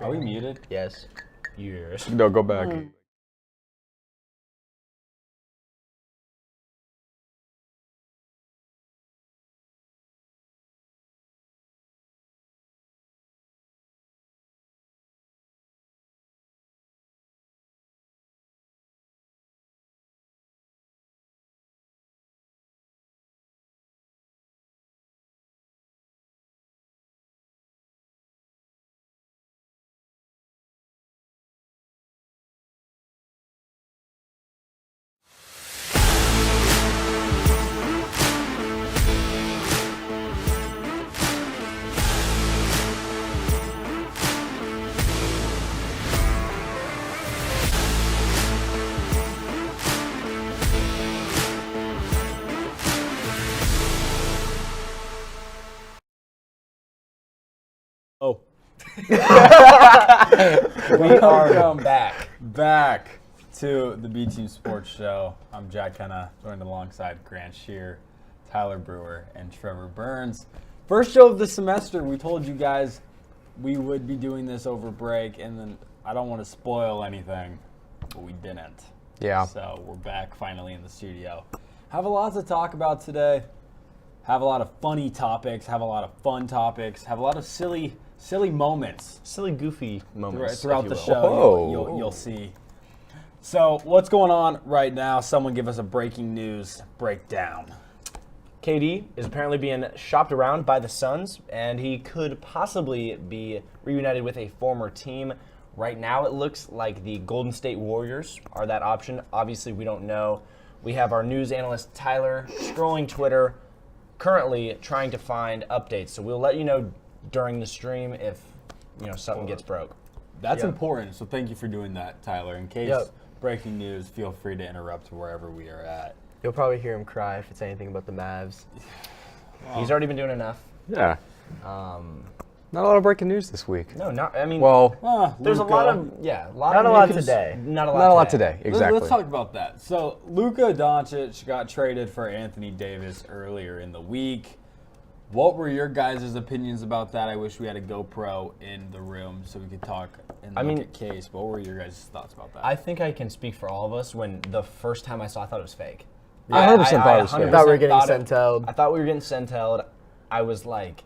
Are we muted? Yes. Years. No, go back. Oh. We are back to the B Team Sports Show. I'm Jack Kenna, joined alongside Grant Shear, Tyler Brewer, and Trevor Burns. First show of the semester. We told you guys we would be doing this over break, and then I don't want to spoil anything, but we didn't. Yeah. So we're back finally in the studio. Have a lot to talk about today. Have a lot of funny topics. Have a lot of fun topics. Have a lot of silly moments. silly, goofy moments Throughout if the you will. show, Whoa. you'll see. So what's going on right now? Someone give us a breaking news breakdown. KD is apparently being shopped around by the Suns, and he could possibly be reunited with a former team. Right now, it looks like the Golden State Warriors are that option. Obviously, we don't know. We have our news analyst Tyler scrolling Twitter, currently trying to find updates. So we'll let you know during the stream if something gets broke. That's Yep. important. So thank you for doing that, Tyler. In case Yep. breaking news, feel free to interrupt wherever we are at. You'll probably hear him cry if it's anything about the Mavs. He's already been doing enough. Yeah. Not a lot of breaking news this week. No, not. I mean, Well, there's a Luka. lot of Not a lot today. Not a lot. not a lot today. Exactly. Let's talk about that. So Luka Doncic got traded for Anthony Davis earlier in the week. What were your guys' opinions about that? I wish we had a GoPro in the room so we could talk and look at case. But what were your guys' thoughts about that? I think I can speak for all of us. When the first time I saw, I thought it was fake. I 100% thought it was fake. 100% Thought we were getting thought it- Centelled. I thought we were getting Centelled. I was like,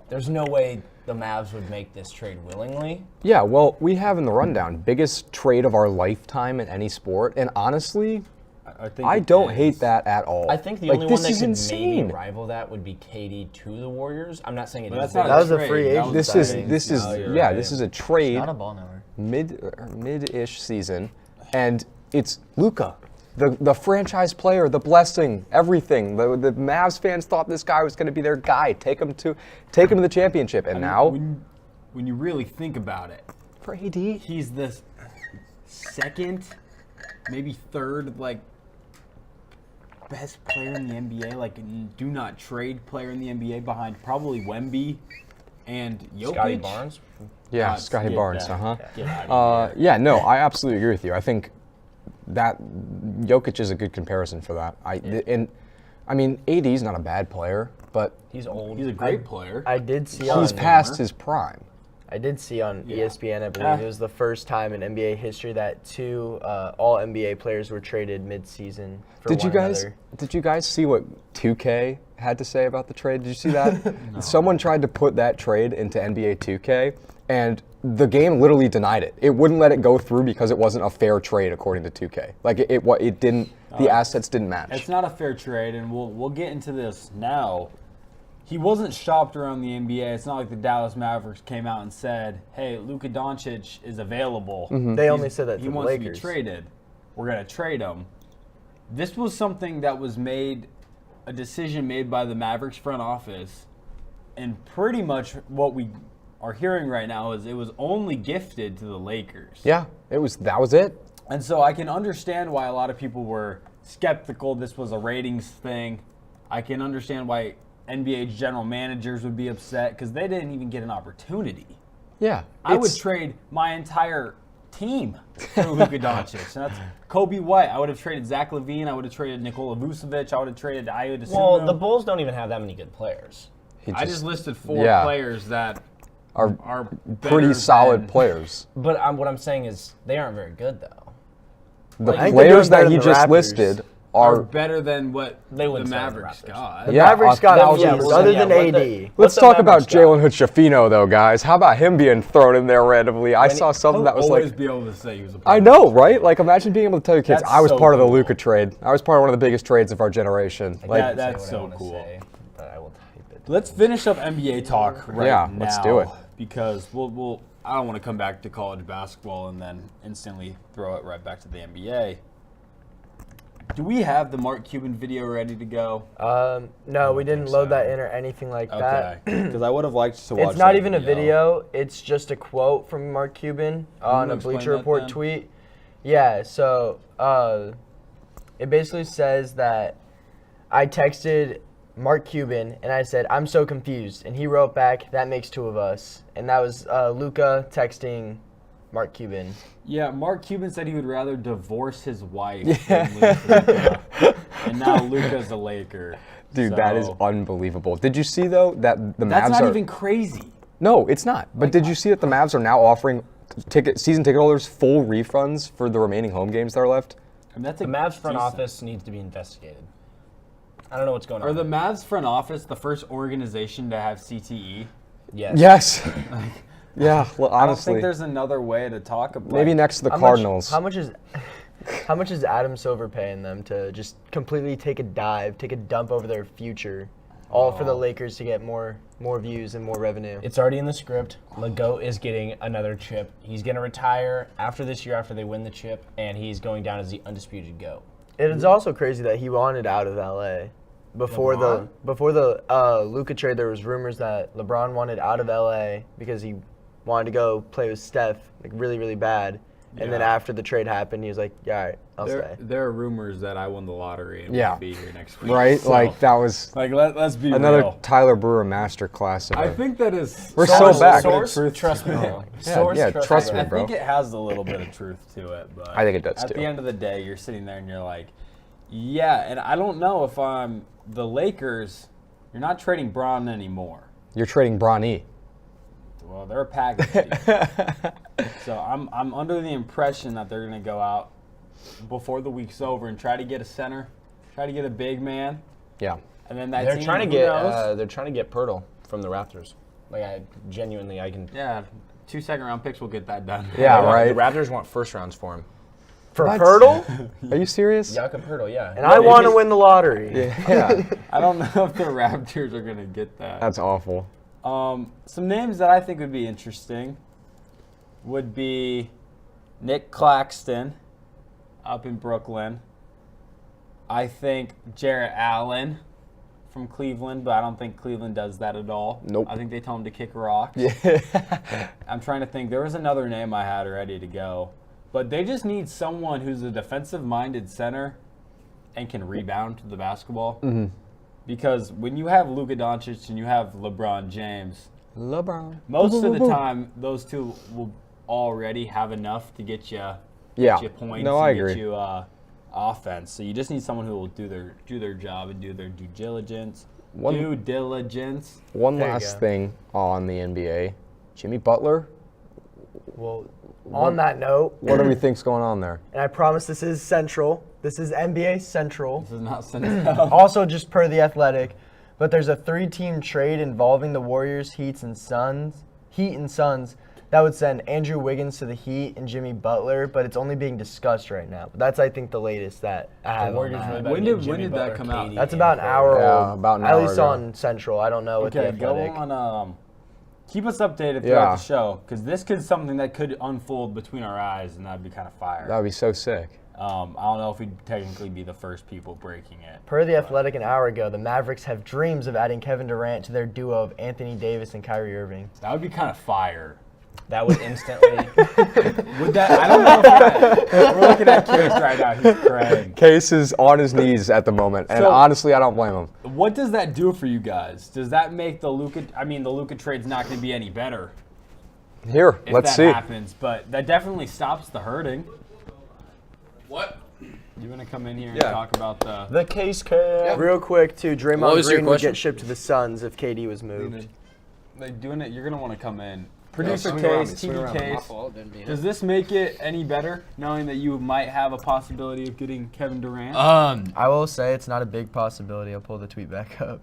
there's no way the Mavs would make this trade willingly. Yeah, well, we have in the rundown biggest trade of our lifetime in any sport, and honestly, think I it don't is. hate that at all. I think the Like, only one this that is could insane. maybe rival that would be KD to the Warriors. I'm not saying it But is. that's not That was a trade. free That agent was This a is trade. this is No, you're yeah, right. this is a trade Not a ball network. mid-ish season, and it's Luka, the franchise player, the blessing, everything. The Mavs fans thought this guy was going to be their guy, take him to the championship, and now when you really think about it, for AD, he's the second, maybe third, best player in the NBA, do not trade player in the NBA behind probably Wemby and Jokic. Scotty Barnes. yeah, God, Scotty get Barnes, that. Get out of here. yeah, no, I absolutely agree with you. I think that Jokic is a good comparison for that. I mean, AD's not a bad player, but He's old. He's a great player. I did see he's on past his prime. I did see on Yeah. ESPN, I believe it was the first time in NBA history that two all NBA players were traded mid-season for Did one another. Did you guys see what 2K had to say about the trade? Did you see that? No. Someone tried to put that trade into NBA 2K, and the game literally denied it. It wouldn't let it go through because it wasn't a fair trade according to 2K. Like it didn't. The assets didn't match. It's not a fair trade, and we'll get into this now. He wasn't shopped around the NBA. It's not like the Dallas Mavericks came out and said, "Hey, Luka Doncic is available." They only said that He to the wants to Lakers. be traded. We're gonna trade him. This was something that was made, a decision made by the Mavericks front office, and pretty much what we are hearing right now is it was only gifted to the Lakers. Yeah, that was it. And so I can understand why a lot of people were skeptical this was a ratings thing. I can understand why NBA general managers would be upset because they didn't even get an opportunity. Yeah, I would trade my entire team for Luka Doncic. And that's Kobe White. I would have traded Zach LaVine. I would have traded Nikola Vucevic. I would have traded Ayo Dosunmu. Well, the Bulls don't even have that many good players. I just listed four Yeah. players that are better pretty solid than- players. But what I'm saying is they aren't very good though. The I think they're players doing better that he than the just Raptors. listed Are are. better than what They the wouldn't say the Mavericks Raptors. got. The Yeah, Mavericks got 1,000%. MVPs other than AD. Let's the talk about Mavericks got? Jalen Hood-Schifino, though, guys. How about him being thrown in there randomly? I saw something that was always like. be able to say he was a I know, right? Like, imagine being able to tell your kids, That's I was so part of the cool. Luka trade. I was part of one of the biggest trades of our generation. Like, That- that's Say what I so wanna cool. say, but I will type it. Let's finish up NBA talk right Yeah, now. let's do it. Because we'll I don't want to come back to college basketball and then instantly throw it right back to the NBA. Do we have the Mark Cuban video ready to go? No, we didn't think load so. that in or anything like that. Okay. Because I would have liked to watch It's not that even a video. It's just a quote from Mark Cuban on you a explain Bleacher that Report then? tweet. Yeah, so it basically says that I texted Mark Cuban and I said, I'm so confused. And he wrote back, that makes two of us. And that was Luka texting Mark Cuban. Yeah, Mark Cuban said he would rather divorce his wife than lose Luka. And now Luka's a Laker. dude, that is So- unbelievable. Did you see, though, that the That's Mavs not are. even crazy. No, it's not. But did you see that the Mavs are now offering season ticket holders full refunds for the remaining home games that are left? I mean, that's The Mavs front decent. office needs to be investigated. I don't know what's going on. Are the Mavs front office the first organization to have CTE? yes. Yes. Yeah, well, I don't honestly. think there's another way to talk about Maybe next to the How much- Cardinals. How much is Adam Silver paying them to just completely take a dive, take a dump over their future, all for the Lakers to get more views and more revenue? It's already in the script. Legault is getting another chip. He's going to retire after this year, after they win the chip, and he's going down as the undisputed GOAT. It is also crazy that he wanted out of LA. Before the Luka trade, there was rumors that LeBron wanted out of LA because he wanted to go play with Steph, like really, really bad. And then Yeah. after the trade happened, he was like, "Yeah, all right, I'll stay." There are rumors that I won the lottery and Yeah. will be here next week. Right? So, Like, that was let's be another real. Tyler Brewer masterclass. I think that is. We're so back. Source, Truth trust to me. it. Yeah, trust me, I bro. think it has a little bit of truth to it, but I think it does, At too. the end of the day, you're sitting there and you're like, yeah, and I don't know if I'm the Lakers. You're not trading Braun anymore. You're trading Bronny. Well, they're a package deal. So I'm under the impression that they're going to go out before the week's over and try to get a center, try to get a big man, Yeah. and then that They're team, trying to who get knows? they're trying to get Pirtle from the Raptors. Like I can. Yeah, 2 second-round picks will get that done. Yeah, The right. Raptors want first rounds for him. For What? Pirtle, Are you serious? Jakob Pirtle, yeah. and I want to win the lottery. Yeah. I don't know if the Raptors are going to get that. That's awful. Some names that I think would be interesting would be Nick Claxton up in Brooklyn. I think Jarrett Allen from Cleveland, but I don't think Cleveland does that at all. Nope. I think they tell him to kick rocks. Yeah. I'm trying to think. There was another name I had ready to go. But they just need someone who's a defensive-minded center and can rebound to the basketball. Mm-hmm. Because when you have Luka Doncic and you have LeBron James, LeBron. most of the time those two will already have enough to get you, Yeah. get you points No, I and agree. get you offense. So you just need someone who will do their job and do their due diligence. One There you last go. thing on the NBA. Jimmy Butler. Well, on that note, What do we think's going on there? and I promise this is Central. This is NBA Central. This is not Central. Also, just per The Athletic, but there's a 3-team trade involving the Warriors, Heat and Suns that would send Andrew Wiggins to the Heat and Jimmy Butler, but it's only being discussed right now. But that's, I think, the latest that I have. The Warriors on really that. better When get did Jimmy that Butler, come out? KD, That's and about an hour Yeah, old. about an At hour least ago. on Central. I don't know with Okay, The go Athletic. on. Keep us updated throughout Yeah. the show, because this could something that could unfold between our eyes, and that'd be kind of fire. That would be so sick. I don't know if we'd technically be the first people breaking it. Per The Athletic an hour ago, the Mavericks have dreams of adding Kevin Durant to their duo of Anthony Davis and Kyrie Irving. That would be kind of fire. That would instantly. Would that? I don't know if we're looking at Case right now. He's crying. Case is on his knees at the moment, and So- honestly, I don't blame him. What does that do for you guys? Does that make the Luka? I mean, the Luka trade's not going to be any better Here, if let's that see. happens, but that definitely stops the hurting. What? You want to come in here and Yeah. talk about the? The case cap. Real quick, too, What Draymond was your Green would question? get shipped to the Suns if KD was moved. like doing it, you're gonna want to come in. Producer swing around Case, me, swing TV around me. Case. Does this make it any better, knowing that you might have a possibility of getting Kevin Durant? I will say it's not a big possibility. I'll pull the tweet back up.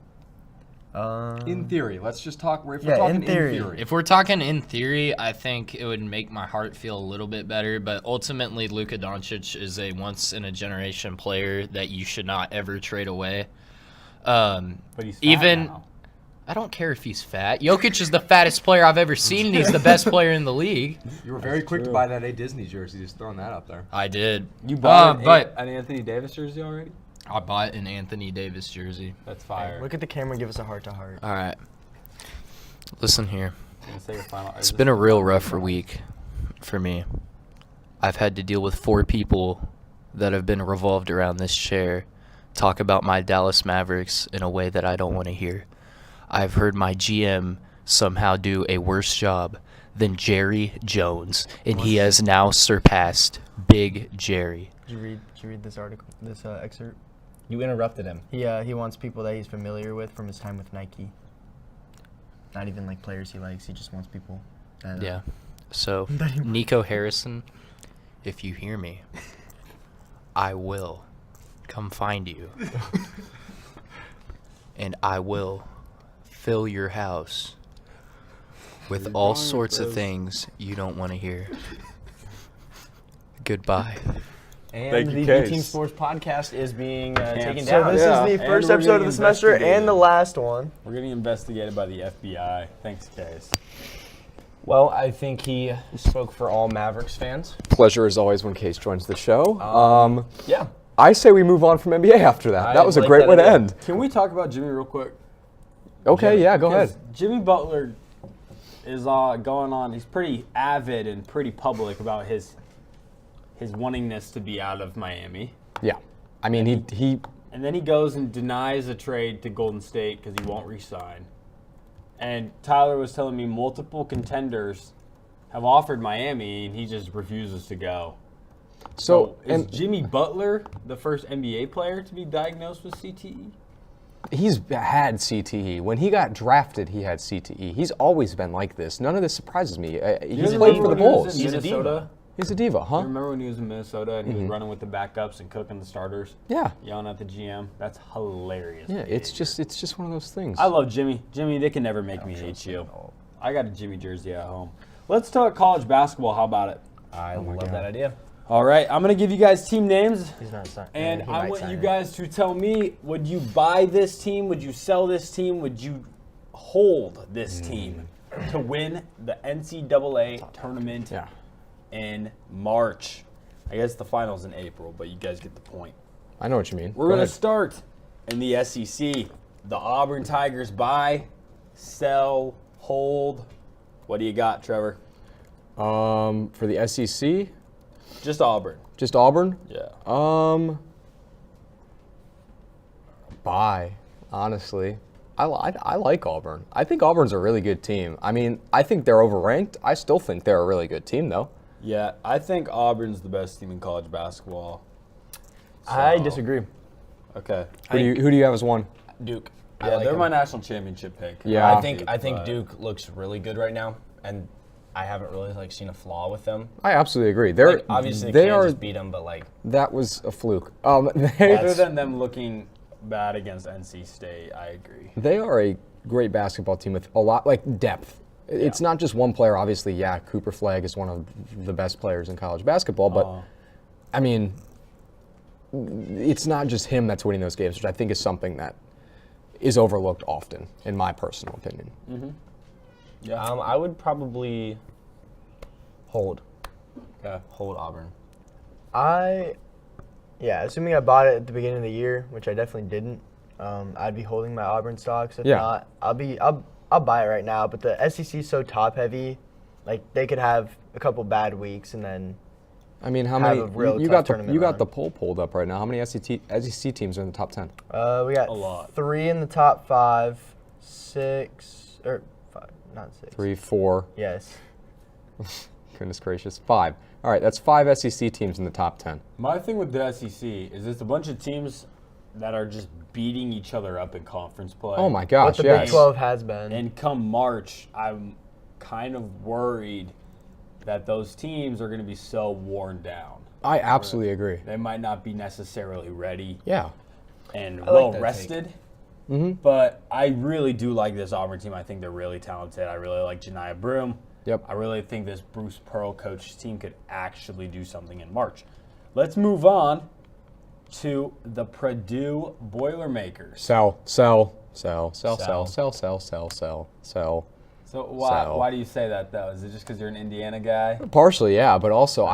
In theory, let's just talk. If we're Yeah, talking in theory. If we're talking in theory, I think it would make my heart feel a little bit better. But ultimately, Luka Doncic is a once-in-a-generation player that you should not ever trade away. But he's fat even now. I don't care if he's fat. Jokic is the fattest player I've ever seen, and he's the best player in the league. You were very quick to buy that A Disney jersey. Just throwing that up there. I did. You bought but an Anthony Davis jersey already? I bought an Anthony Davis jersey. That's fire. Look at the camera and give us a heart to heart. All right. Listen here. Gonna say your final- It's been a real rough week for me. I've had to deal with 4 people that have been revolved around this chair talk about my Dallas Mavericks in a way that I don't want to hear. I've heard my GM somehow do a worse job than Jerry Jones, and he has now surpassed Big Jerry. Did you read this article, this excerpt? You interrupted him. He wants people that he's familiar with from his time with Nike. Not even like players he likes. He just wants people that. Yeah. So, Nico Harrison, if you hear me, I will come find you. And I will fill your house with all sorts of things you don't want to hear. Goodbye. And Thank you, the Case. B-Team Sports podcast is being taken So down. this Yeah, is the and first we're episode getting of the semester and investigated. the last one. We're getting investigated by the FBI. Thanks, Case. Well, I think he spoke for all Mavericks fans. Pleasure as always when Case joins the show. Yeah. I say we move on from NBA after that. I That was a like great that way to idea. end. Can we talk about Jimmy real quick? Okay, yeah, go 'Cause ahead. Jimmy Butler is going on. He's pretty avid and pretty public about his wantingness to be out of Miami. Yeah, I mean he And then he goes and denies a trade to Golden State because he won't re-sign. And Tyler was telling me multiple contenders have offered Miami, and he just refuses to go. so is and Jimmy Butler the first NBA player to be diagnosed with CTE? he's had CTE. When he got drafted, he had CTE. He's always been like this. None of this surprises me. He's You played remember for the when he was Bulls. in He's a diva. Minnesota? He's a diva, huh? You remember when he was in Minnesota and he was running with the backups and cooking the starters, Yeah, yelling at the GM? That's hilarious. yeah. It's behavior. just one of those things. I love Jimmy. Jimmy, they can never make me hate you. I got a Jimmy jersey at home. Let's talk college basketball. How about it? I love God. that idea. All right, I'm gonna give you guys team names, He's not signing. and I want you guys to tell me: would you buy this team? Would you sell this team? Would you hold this team to win the NCAA tournament Yeah. in March? I guess the finals in April, but you guys get the point. I know what you mean. We're Go gonna ahead. start in the SEC. The Auburn Tigers buy, sell, hold. What do you got, Trevor? For the SEC, Just Auburn. just Auburn. Yeah. Buy, honestly. I like Auburn. I think Auburn's a really good team. I mean, I think they're overranked. I still think they're a really good team, though. Yeah, I think Auburn's the best team in college basketball. I So- disagree. Okay. Who do you have as one? Duke. Yeah, I like they're him. my national championship pick. Yeah. I think but- Duke looks really good right now, and I haven't really seen a flaw with them. I absolutely agree. They're Like, obviously, they Kansas are. beat them, but like That was a fluke. Other than them looking bad against NC State, I agree. They are a great basketball team with a lot like depth. It's not just one player. Obviously, yeah, Cooper Flagg is one of the best players in college basketball, but I mean, it's not just him that's winning those games, which I think is something that is overlooked often, in my personal opinion. I would probably hold Okay. Auburn. Assuming I bought it at the beginning of the year, which I definitely didn't, I'd be holding my Auburn stocks. If Yeah. not, I'll buy it right now. But the SEC is so top heavy, like they could have a couple bad weeks and then. I mean, how Have many? a real You tough got the tournament you got run. the poll pulled up right now. How many SEC teams are in the top 10? We got A lot. 3 in the top 5, 6 or 5, not 6. 3, 4. Yes. Goodness gracious, 5. All right, that's 5 SEC teams in the top 10. My thing with the SEC is it's a bunch of teams that are just beating each other up in conference play. Oh my What gosh, the yes. Big 12 has been. And come March, I'm kind of worried that those teams are going to be so worn down. I absolutely agree. They might not be necessarily ready Yeah. and like well that rested. But I really do like this Auburn team. I think they're really talented. I really like Janiah Broom. Yep. I really think this Bruce Pearl coach team could actually do something in March. Let's move on to the Purdue Boilermakers. Sell. Sell. So why do you say that though? Is it just because you're an Indiana guy? Partially, yeah, but also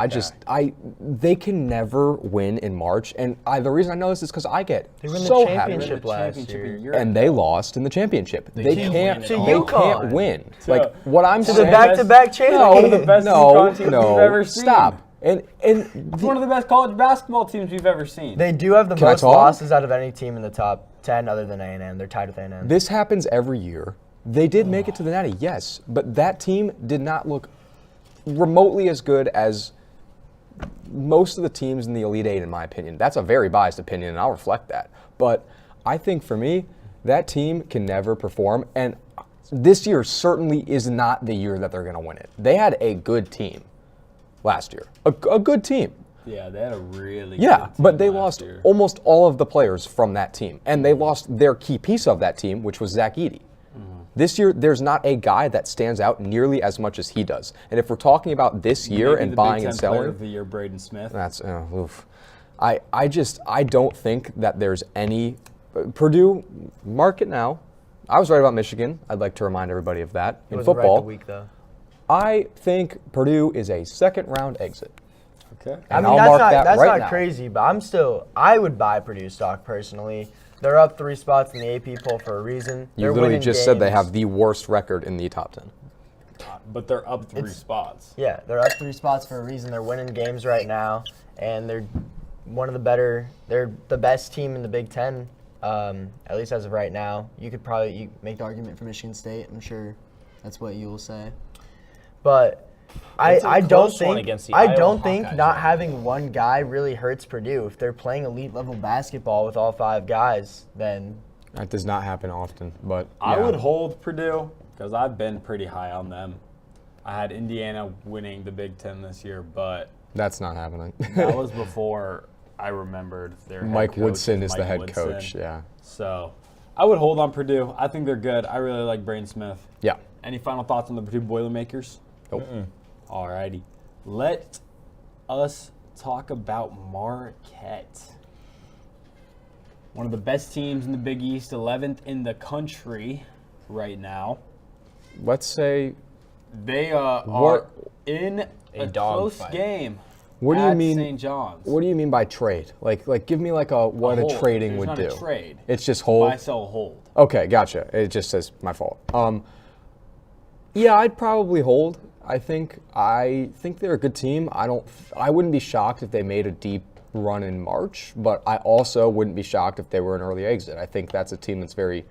they can never win in March, and the reason I know this is because I get They won the so happy. championship last Championship year. a year And ago. they lost in the championship. They can't can't. win They at all. can't win. To- Like what I'm To the saying. back-to-back champions. One of the best UConn teams we've ever seen. Stop. And It's one of the best college basketball teams we've ever seen. They do have the Can I most talk? losses out of any team in the top 10 other than A&M. They're tied with A&M. this happens every year. They did make it to the Natty, yes, but that team did not look remotely as good as most of the teams in the Elite Eight, in my opinion. That's a very biased opinion, and I'll reflect that. But I think for me, that team can never perform, and this year certainly is not the year that they're going to win it. They had a good team last year, a good team. Yeah, they had a really good Yeah, team but they last lost year. almost all of the players from that team, and they lost their key piece of that team, which was Zach Edey. This year, there's not a guy that stands out nearly as much as he does. And if we're talking about this year Maybe and the buying Big and Ten Player selling, of the year, Braden Smith. that's oof. I don't think that there's any Purdue market now. I was right about Michigan. I'd like to remind everybody of that It in was football. right the week, though. I think Purdue is a second-round exit. Okay. And I I'll mean, mark that that's right not now. crazy, but I would buy Purdue stock personally. They're up 3 spots in the AP poll for a reason. You They're literally winning just said they games. have the worst record in the top 10. But they're up 3 spots. Yeah, they're up 3 spots for a reason. They're winning games right now, and they're one of the better. They're the best team in the Big Ten, at least as of right now. You could probably make the argument for Michigan State. I'm sure that's what you'll say. But It's a I don't close one think against the I Iowa don't think Hawkeyes not right now. having one guy really hurts Purdue. If they're playing elite level basketball with all 5 guys, then That does not happen often, but I yeah. would hold Purdue because I've been pretty high on them. I had Indiana winning the Big Ten this year, but That's not happening. that was before I remembered their head Mike coach Woodson was is the Mike head Woodson. coach. Yeah. So I would hold on Purdue. I think they're good. I really like Braden Smith. Yeah. Any final thoughts on the Purdue Boilermakers? Nope. Alrighty. Let us talk about Marquette. One of the best teams in the Big East, 11th in the country right now. Let's say. They are What- in a dog close fight. game. What do you at mean? St. John's. What do you mean by trade? Like give me like what a hold. trading There's would not do. a trade. It's just hold. Buy, sell, hold. Okay, gotcha. It just says my fault. Yeah, I'd probably hold. I think they're a good team. I wouldn't be shocked if they made a deep run in March, but I also wouldn't be shocked if they were an early exit. I think that's a team that's very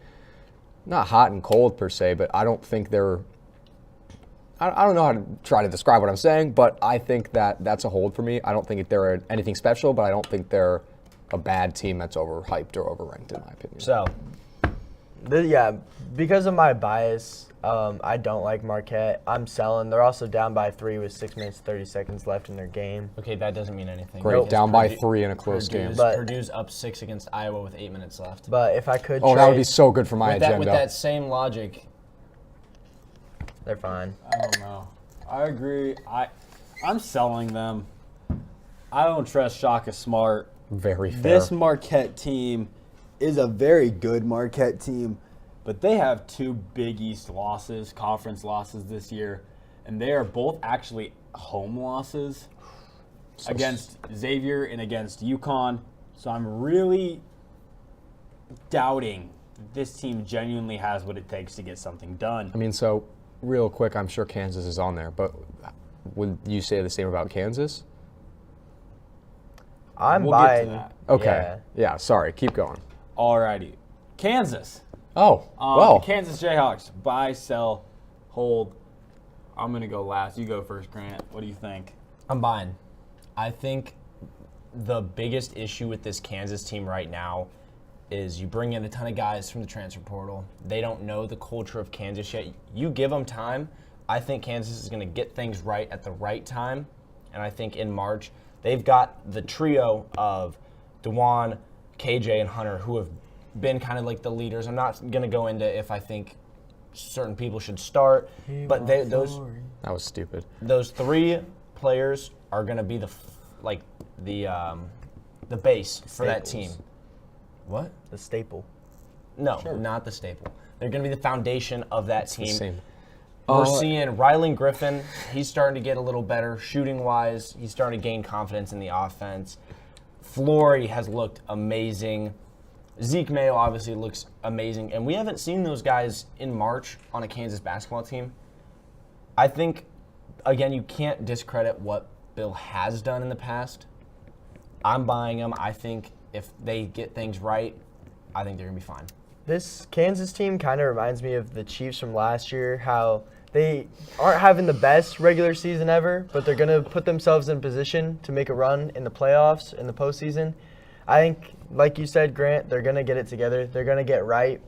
not hot and cold per se, but I don't think they're I don't know how to try to describe what I'm saying, but I think that's a hold for me. I don't think they're anything special, but I don't think they're a bad team that's overhyped or overranked in my opinion. So, yeah, because of my bias, I don't like Marquette. I'm selling. They're also down by 3 with 6 minutes 30 seconds left in their game. okay, that doesn't mean anything. Great, Because down by Purdue- 3 in a close game. But- Purdue's up 6 against Iowa with 8 minutes left. But if I could Oh, trade, that would be so good for my With agenda. that same logic, they're fine. I don't know. I agree. I'm selling them. I don't trust Shaka Smart. Very fair. This Marquette team is a very good Marquette team, but they have 2 Big East losses, conference losses this year, and they are both actually home losses against Xavier and against UConn. So I'm really doubting this team genuinely has what it takes to get something done. I mean, so real quick, I'm sure Kansas is on there, but would you say the same about Kansas? I'm We'll get to buying. that. Okay. Yeah, sorry. Keep going. Alrighty. Kansas. Oh, The Kansas Jayhawks. Buy, sell, hold. I'm going to go last. You go first, Grant. What do you think? I'm buying. I think the biggest issue with this Kansas team right now is you bring in a ton of guys from the transfer portal. They don't know the culture of Kansas yet. You give them time. I think Kansas is going to get things right at the right time. And I think in March, they've got the trio of DeJuan, KJ, and Hunter who have been kind of like the leaders. I'm not going to go into if I think certain people should start, but those That was stupid. those three players are going to be the base for that team. Staples. What? The staple. No, not the staple. They're going to be the foundation of that The team. same. We're seeing Rylan Griffin. He's starting to get a little better shooting-wise. He's starting to gain confidence in the offense. Flory has looked amazing. Zeke Mayo obviously looks amazing. And we haven't seen those guys in March on a Kansas basketball team. I think, again, you can't discredit what Bill has done in the past. I'm buying them. I think if they get things right, I think they're going to be fine. This Kansas team kind of reminds me of the Chiefs from last year, how they aren't having the best regular season ever, but they're going to put themselves in position to make a run in the playoffs, in the postseason. I think, like you said, Grant, they're going to get it together. They're going to get right,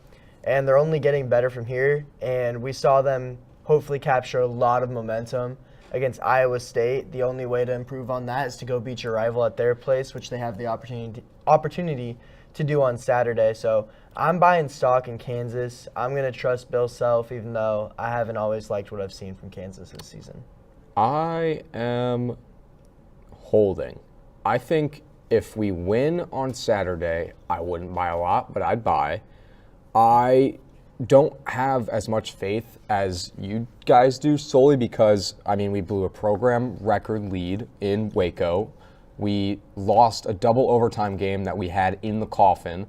and they're only getting better from here. And we saw them hopefully capture a lot of momentum against Iowa State. The only way to improve on that is to go beat your rival at their place, which they have the opportunity to do on Saturday. So I'm buying stock in Kansas. I'm going to trust Bill Self, even though I haven't always liked what I've seen from Kansas this season. I am holding. I think if we win on Saturday, I wouldn't buy a lot, but I'd buy. I don't have as much faith as you guys do, solely because, we blew a program record lead in Waco. We lost a double overtime game that we had in the coffin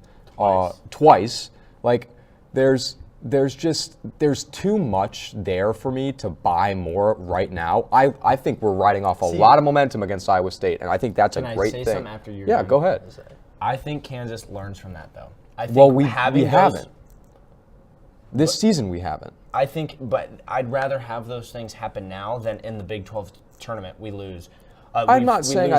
twice. Like, there's too much there for me to buy more right now. I think we're riding off a lot of momentum against Iowa State, and I think that's a great thing. Can I say something after you're Yeah, done? go ahead. I think Kansas learns from that, though. I think Well, we having haven't. This season we haven't. I think, but I'd rather have those things happen now than in the Big 12 tournament we lose. I'm not saying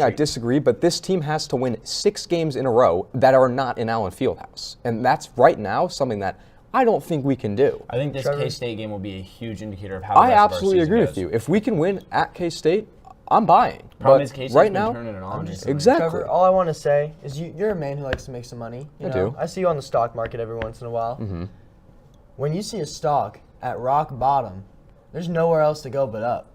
I disagree, but this team has to win 6 games in a row that are not in Allen Fieldhouse, and that's right now something that I don't think we can do. I think this Trevor? K-State game will be a huge indicator of how. I absolutely agree with you. If we can win at K-State, I'm buying. Problem but is K-State's right been now, turning it on recently. exactly. Trevor, all I want to say is you're a man who likes to make some money. You I know? do. I see you on the stock market every once in a while. Mm-hmm. When you see a stock at rock bottom, there's nowhere else to go but up.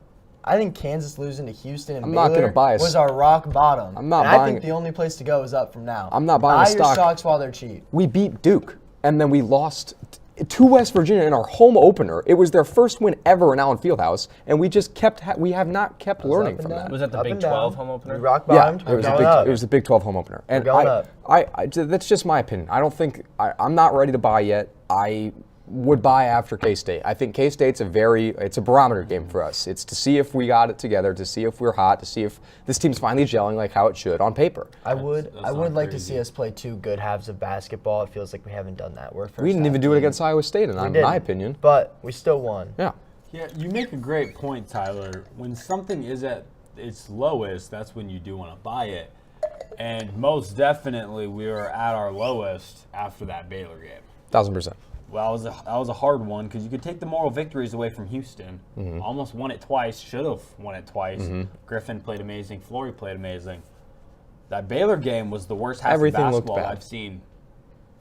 I think Kansas losing to Houston and I'm not Baylor gonna buy was our rock bottom. I'm not and I buying think the only place to go is up from now. I'm not buying Buy a your stock. stocks while they're cheap. We beat Duke, and then we lost to West Virginia in our home opener. It was their first win ever in Allen Fieldhouse, and we just we have not kept learning up and from down. that. Was that the Up Big and down. 12 home opener? We rock Yeah, bottomed. it was a big 12 home opener, and going up. that's just my opinion. I don't think I'm not ready to buy yet. I would buy after K-State. I think K-State's it's a barometer game for us. It's to see if we got it together, to see if we're hot, to see if this team's finally gelling like how it should on paper. I would not like to crazy. see us play 2 good halves of basketball. It feels like we haven't done that. We're a first We didn't half even do it team. against Iowa State, in We my didn't, opinion. But we still won. Yeah. Yeah, you make a great point, Tyler. When something is at its lowest, that's when you do want to buy it. And most definitely, we were at our lowest after that Baylor game. 1,000%. Well, that was a hard one because you could take the moral victories away from Houston. Almost won it twice, should have won it twice. Griffin played amazing. Flory played amazing. That Baylor game was the worst half Everything of looked basketball bad. I've seen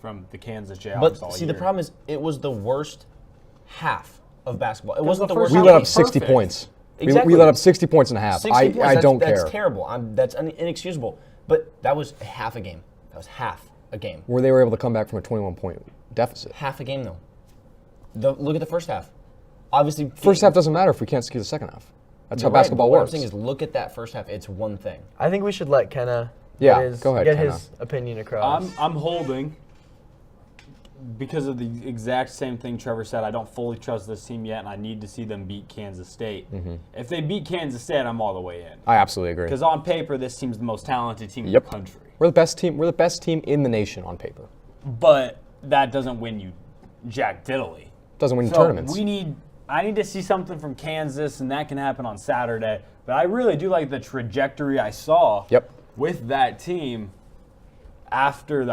from the Kansas Jayhawks But all see, year. the problem is it was the worst half of basketball. It was wasn't the the worst. first We half let was up 60 perfect. points. Exactly. We let up 60 points and a half. 60 points, I don't care. That's terrible. That's inexcusable. But that was half a game. That was half a game. Where they were able to come back from a 21-point deficit. Half a game, though. Look at the first half. Obviously, First half doesn't matter if we can't secure the second half. That's how you're right, basketball but what works. I'm saying is look at that first half. It's one thing. I think we should let Kenna Yeah, get his, go ahead, get Kenna. his opinion across. I'm holding because of the exact same thing Trevor said. I don't fully trust this team yet, and I need to see them beat Kansas State. If they beat Kansas State, I'm all the way in. I absolutely agree. Because on paper, this team's the most talented team in Yep. the country. We're the best team. We're the best team in the nation on paper. But that doesn't win you jack diddly. Doesn't win So tournaments. I need to see something from Kansas, and that can happen on Saturday. But I really do like the trajectory I saw Yep. with that team. after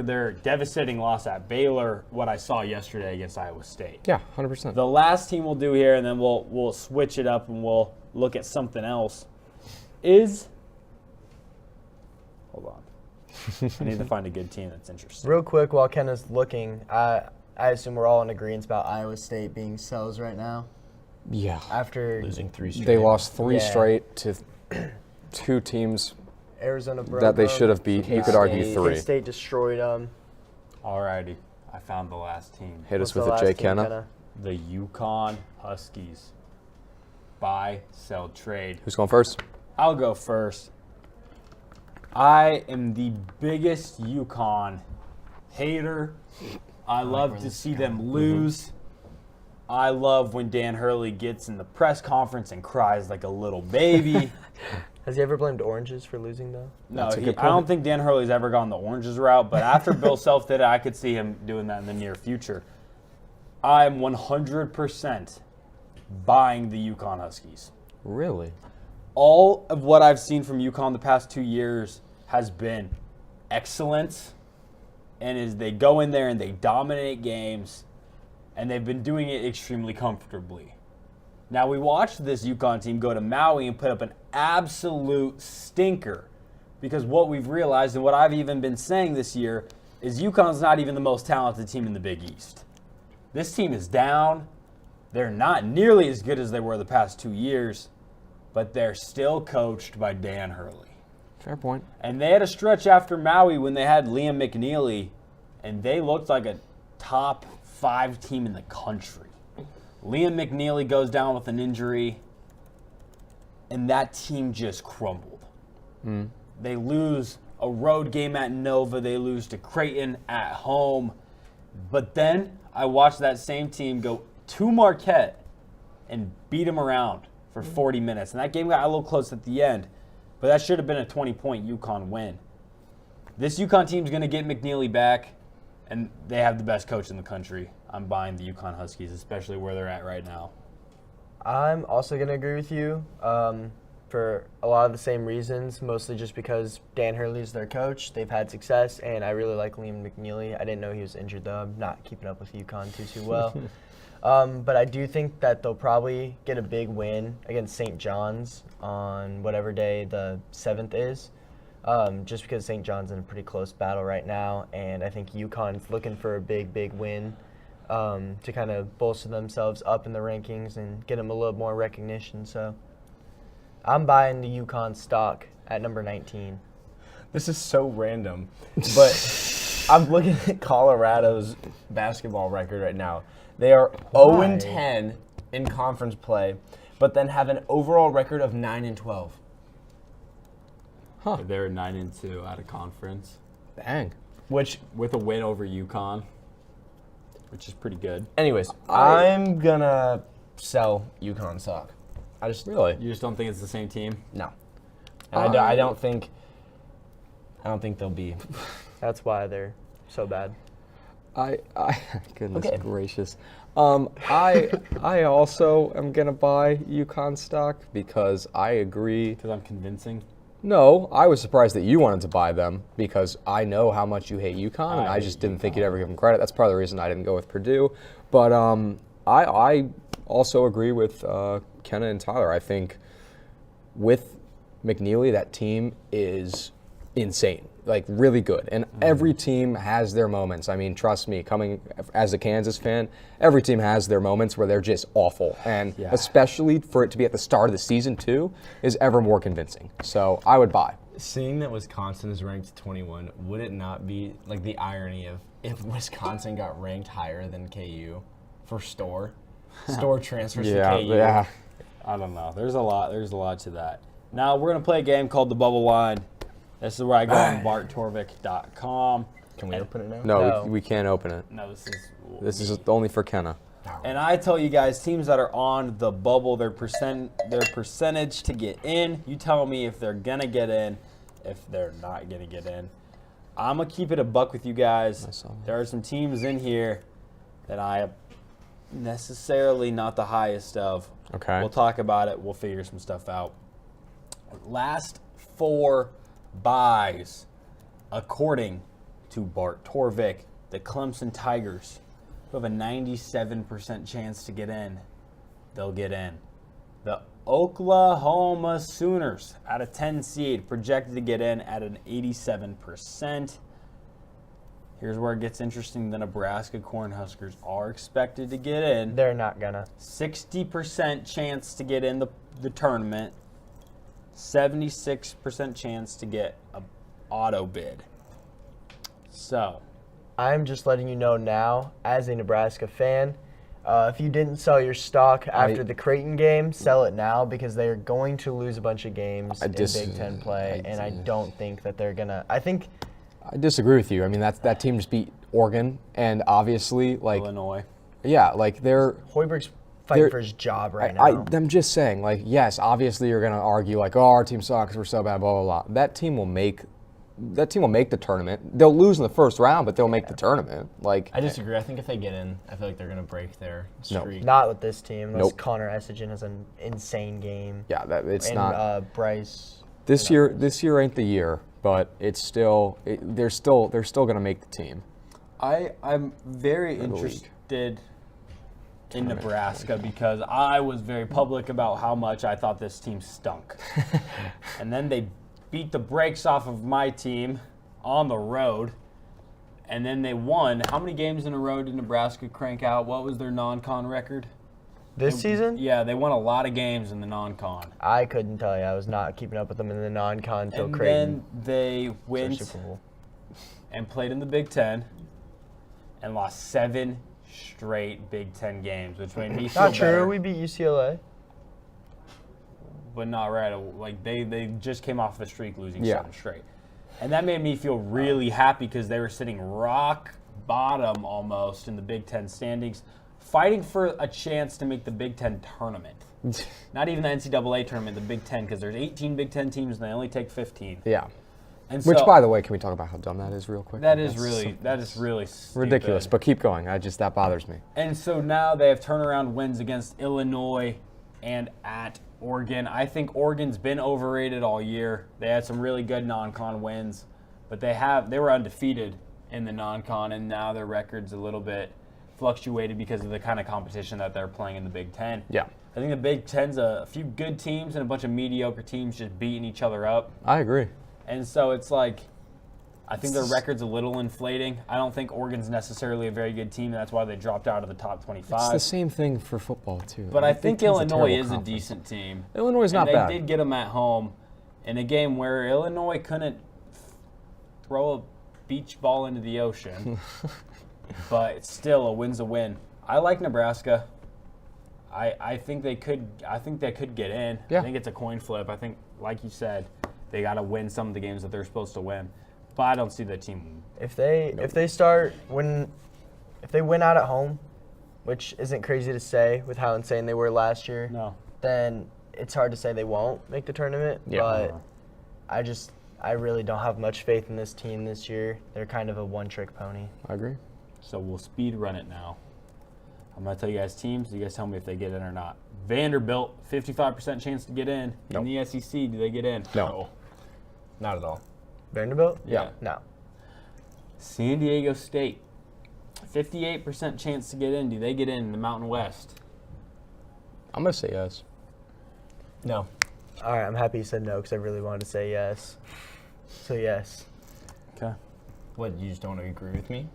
their devastating loss at Baylor, what I saw yesterday against Iowa State. Yeah, 100%. The last team we'll do here, and then we'll switch it up and we'll look at something else, is – hold on. I need to find a good team that's interesting. Real quick, while Ken is looking, I assume we're all in agreement about Iowa State being sells right now. Yeah. After Losing 3 straight. They lost 3 Yeah. straight to 2 teams Arizona broke that they them. should have beat. You could argue K-State. 3. K-State destroyed them. Alrighty. I found the last team. Hit What's us with the it, last Jay team, Kenna. The Yukon Huskies. Buy, sell, trade. Who's going first? I'll go first. I am the biggest Yukon hater. I love to see them lose. I love when Dan Hurley gets in the press conference and cries like a little baby. Has he ever blamed oranges for losing, though? No, That's a good I don't point. think Dan Hurley's ever gone the oranges route, but after Bill Self did it, I could see him doing that in the near future. I'm 100% buying the Yukon Huskies. Really? All of what I've seen from UConn the past 2 years has been excellent, and is they go in there and they dominate games, and they've been doing it extremely comfortably. Now, we watched this UConn team go to Maui and put up an absolute stinker, because what we've realized and what I've even been saying this year is UConn's not even the most talented team in the Big East. This team is down. They're not nearly as good as they were the past 2 years, but they're still coached by Dan Hurley. Fair point. And they had a stretch after Maui when they had Liam McNeely, and they looked like a top 5 team in the country. Liam McNeely goes down with an injury, and that team just crumbled. They lose a road game at Nova. They lose to Creighton at home. But then I watched that same team go to Marquette and beat them around for 40 minutes. And that game got a little close at the end. But that should have been a 20-point UConn win. This UConn team's going to get McNeely back, and they have the best coach in the country. I'm buying the UConn Huskies, especially where they're at right now. I'm also going to agree with you for a lot of the same reasons, mostly just because Dan Hurley's their coach. They've had success, and I really like Liam McNeely. I didn't know he was injured, though. I'm not keeping up with UConn too well. But I do think that they'll probably get a big win against St. John's on whatever day the 7th is, just because St. John's in a pretty close battle right now, and I think UConn's looking for a big win to kind of bolster themselves up in the rankings and get them a little more recognition. So I'm buying the UConn stock at number 19. This is so random, but I'm looking at Colorado's basketball record right now. They are 0-10 in conference play, but then have an overall record of 9-12. Huh. They're 9-2 out of conference, Dang. Which, with a win over UConn, which is pretty good. anyways, I'm gonna sell UConn stock. I just Really? You just don't think it's the same team? no, and I don't think they'll be. That's why they're so bad. Goodness Okay. gracious. I also am gonna buy UConn stock because I agree. Because I'm convincing. No, I was surprised that you wanted to buy them because I know how much you hate UConn, and I just didn't think you'd ever give them credit. That's part of the reason I didn't go with Purdue. But I also agree with Kenna and Tyler. I think with McNeely, that team is insane, like really good. And every team has their moments. I mean, trust me, coming as a Kansas fan, every team has their moments where they're just awful. And especially for it to be at the start of the season too is ever more convincing. So I would buy. Seeing that Wisconsin is ranked 21, would it not be like the irony of if Wisconsin got ranked higher than KU for Store transfers to KU? Yeah. I don't know. There's a lot to that. Now we're gonna play a game called the Bubble Line. This is where I go on barttorvik.com. Can we open it now? No, No. we can't open it. No, This is only for Kenna. And I tell you guys, teams that are on the bubble, their percentage to get in. You tell me if they're gonna get in, if they're not gonna get in. I'm gonna keep it a buck with you guys. There are some teams in here that I am necessarily not the highest of. Okay. We'll talk about it. We'll figure some stuff out. Last 4 buys. according to Bart Torvik, the Clemson Tigers, who have a 97% chance to get in, they'll get in. The Oklahoma Sooners, out of 10 seed, projected to get in at an 87%. Here's where it gets interesting. The Nebraska Cornhuskers are expected to get in. They're not gonna. 60% chance to get in the tournament. 76% chance to get a auto bid. So, I'm just letting you know now, as a Nebraska fan, if you didn't sell your stock after the Creighton game, sell it now because they are going to lose a bunch of games in Big Ten play, and I don't think that they're gonna. I disagree with you. I mean, that team just beat Oregon, and obviously, like Illinois. yeah, like they're. Hoiberg's fighting for his job right now. I'm just saying, like, yes, obviously you're gonna argue like, oh, our team sucks, we're so bad, blah blah blah. That team will make the tournament. They'll lose in the first round, but they'll make the tournament. Like, I disagree. I think if they get in, I feel like they're going to break their streak. Not with this team. Unless Nope. Connor Essingen has an insane game. yeah, it's And not. Bryce. This year ain't the year, but it's still. They're still gonna make the team. I'm very the league. interested in Nebraska because I was very public about how much I thought this team stunk. And then they beat the brakes off of my team on the road. And then they won. How many games in a row did Nebraska crank out? What was their non-con record? This season? Yeah, they won a lot of games in the non-con. I couldn't tell you. I was not keeping up with them in the non-con until And Creighton. then they went Super Bowl. and played in the Big Ten and lost 7 straight Big Ten games, which made me feel Not true. better. We beat UCLA. But not right. Like they just came off of a streak losing Yeah. 7 straight. And that made me feel really happy because they were sitting rock bottom almost in the Big Ten standings, fighting for a chance to make the Big Ten tournament. Not even the NCAA tournament, the Big Ten, because there's 18 Big Ten teams and they only take 15. Yeah. And Which, so, by the way, can we talk about how dumb that is real quick? that is That's really stupid. ridiculous. But keep going. That bothers me. And so now they have turnaround wins against Illinois and at Oregon. I think Oregon's been overrated all year. They had some really good non-con wins, but they were undefeated in the non-con, and now their record's a little bit fluctuated because of the kind of competition that they're playing in the Big Ten. Yeah. I think the Big Ten's a few good teams and a bunch of mediocre teams just beating each other up. I agree. And so it's like, I think their record's a little inflating. I don't think Oregon's necessarily a very good team, and that's why they dropped out of the top 25. It's the same thing for football too. But I think Big Ten's Illinois terrible is a conference. decent team. Illinois is not and bad. They did get them at home in a game where Illinois couldn't throw a beach ball into the ocean. But still, a win's a win. I like Nebraska. I think they could. I think they could get in. Yeah. I think it's a coin flip. I think, like you said, they got to win some of the games that they're supposed to win. But I don't see the team. If they win out at home, which isn't crazy to say with how insane they were last year, No. then it's hard to say they won't make the tournament. Yeah. But I really don't have much faith in this team this year. They're kind of a one-trick pony. I agree. So we'll speed run it now. I'm going to tell you guys teams. You guys tell me if they get in or not. Vanderbilt, 55% chance to get in. Nope. In the SEC, do they get in? No. Not at all. Vanderbilt? Yeah. No. San Diego State, 58% chance to get in. Do they get in the Mountain West? I'm gonna say yes. No. All right, I'm happy you said no because I really wanted to say yes. So yes. Okay. What, you just don't agree with me?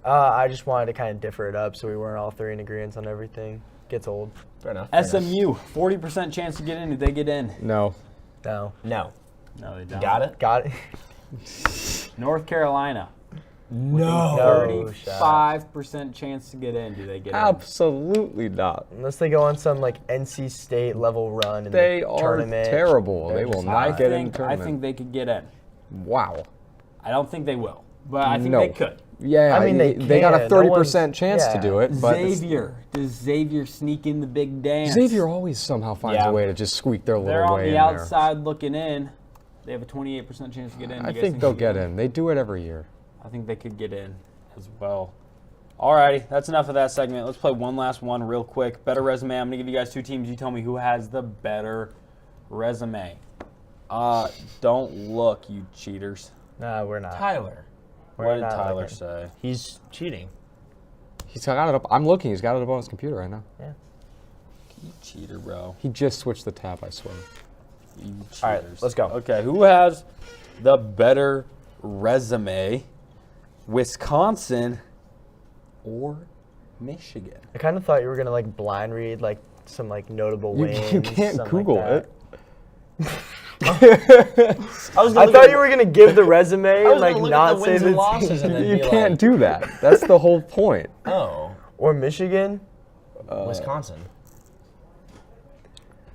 I just wanted to kind of differ it up so we weren't all three in agreement on everything. Gets old. Fair enough. SMU, 40% chance to get in. Do they get in? No. No. No. No, they don't. Got it? Got it? North Carolina, No. 35% chance to get in. Do they get in? Absolutely not. Unless they go on some like NC State level run in They the are tournament. terrible. They're They will just not get in the I tournament. think they could get in. Wow. I don't think they will, but I think No. they could. Yeah, I mean, they got a can. No 30% one's- chance to yeah. do it, but it's- Xavier. Does Xavier sneak in the big dance? Xavier always somehow finds Yeah. a way to just squeak their They're little on way the in outside looking in. They have a 28% chance to get in. there. I You guys think they'll they get could in. They do it every year. I think they could get in as well. Alrighty, that's enough of that segment. Let's play one last one real quick. Better resume. I'm going to give you guys 2 teams. You tell me who has the better resume. Don't look, you cheaters. Nah, we're not. Tyler. We're What did not Tyler looking. say? He's cheating. He's got it up. I'm looking. He's got it up on his computer right now. Yeah. You cheater, bro. He just switched the tab, I swear. You All right, cheaters. let's go. Okay, who has the better resume? Wisconsin or Michigan? I kind of thought you were gonna like blind read like some like notable wins. You can't something Google like it. I thought you were gonna give the resume and like look at not the say wins the and losses team. and then You be can't like, do that. That's the whole point. Oh, Or Michigan. Wisconsin.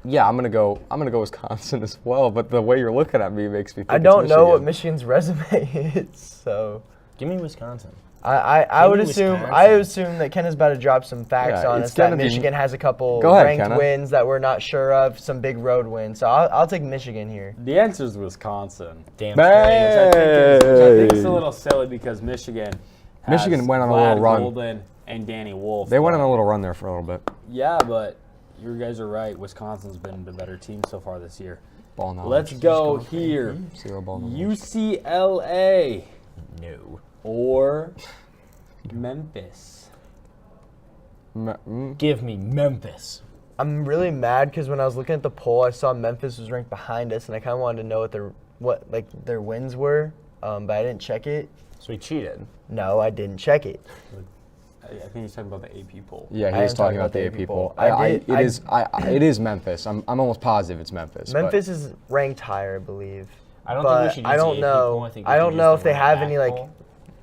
Yeah, I'm gonna go Wisconsin as well. But the way you're looking at me makes me think I it's don't know what Michigan. Michigan's resume is, so Give me Wisconsin. I would Give me assume Wisconsin. that Ken is about to drop some facts Yeah, on it's us that gonna be- Michigan has a couple Go ahead, ranked Kenna. wins that we're not sure of, some big road wins. So I'll take Michigan here. The answer is Wisconsin. Damn Bang! straight. Which I think is a little silly because Michigan Went on a Vlad little run. Golden and Danny Wolf. They went but- on a little run there for a little bit. Yeah, but you guys are right. Wisconsin's been the better team so far this year. Ball knowledge. Let's go here. Zero ball knowledge. UCLA No. or Memphis. Give me Memphis. I'm really mad because when I was looking at the poll, I saw Memphis was ranked behind us, and I kind of wanted to know what their wins were, but I didn't check it. So he cheated. No, I didn't check it. I think he's talking about the AP poll. Yeah, I he is am talking about the AP poll. It is Memphis. I'm almost positive it's Memphis. but- Memphis is ranked higher, I believe. I don't but think we should use I don't the AP know. poll. think we I should don't use know the if they run have back any like poll.